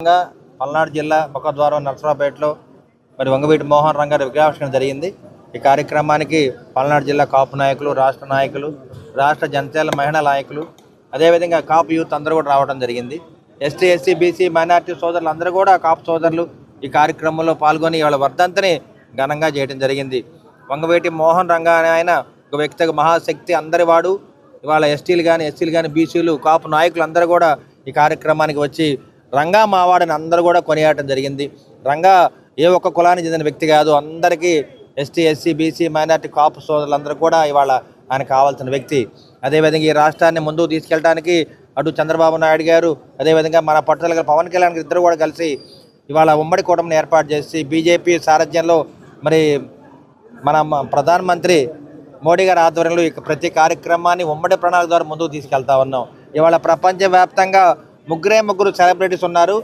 పల్నాడు జిల్లా ముఖద్వారం నరసరావుపేటలో మరి వంగవీటి మోహన్ రంగారి విగ్రహావిష్కరణ జరిగింది. ఈ కార్యక్రమానికి పల్నాడు జిల్లా కాపు నాయకులు, రాష్ట్ర నాయకులు, రాష్ట్ర జనసేన మహిళా నాయకులు, అదేవిధంగా కాపు యూత్ అందరూ కూడా రావడం జరిగింది. ఎస్టీ, ఎస్సీ, బీసీ, మైనార్టీ సోదరులు అందరూ కూడా కాపు సోదరులు ఈ కార్యక్రమంలో పాల్గొని వాళ్ళ వర్ధంతిని ఘనంగా చేయడం జరిగింది. వంగవీటి మోహన్ రంగా అనే ఆయన ఒక వ్యక్తిగత మహాశక్తి, అందరి వాడు. ఇవాళ ఎస్టీలు కానీ, ఎస్సీలు కానీ, బీసీలు, కాపు నాయకులు అందరూ కూడా ఈ కార్యక్రమానికి వచ్చి రంగా మావాడని అందరూ కూడా కొనియాడటం జరిగింది. రంగా ఏ ఒక్క కులానికి చెందిన వ్యక్తి కాదు, అందరికీ ఎస్టీ, ఎస్సీ, బీసీ, మైనార్టీ, కాపు సోదరులందరూ కూడా ఇవాళ ఆయన కావాల్సిన వ్యక్తి. అదేవిధంగా ఈ రాష్ట్రాన్ని ముందుకు తీసుకెళ్ళడానికి అటు చంద్రబాబు నాయుడు గారు, అదేవిధంగా మన పట్టుదల పవన్ కళ్యాణ్ గారు ఇద్దరు కూడా కలిసి ఇవాళ ఉమ్మడి కూటమిని ఏర్పాటు చేసి బీజేపీ సారథ్యంలో మరి మన ప్రధానమంత్రి మోడీ గారి ఆధ్వర్యంలో ప్రతి కార్యక్రమాన్ని ఉమ్మడి ప్రణాళిక ద్వారా ముందుకు తీసుకెళ్తా ఉన్నాం. ఇవాళ ప్రపంచవ్యాప్తంగా ముగ్గురు సెలబ్రిటీస్ ఉన్నారు.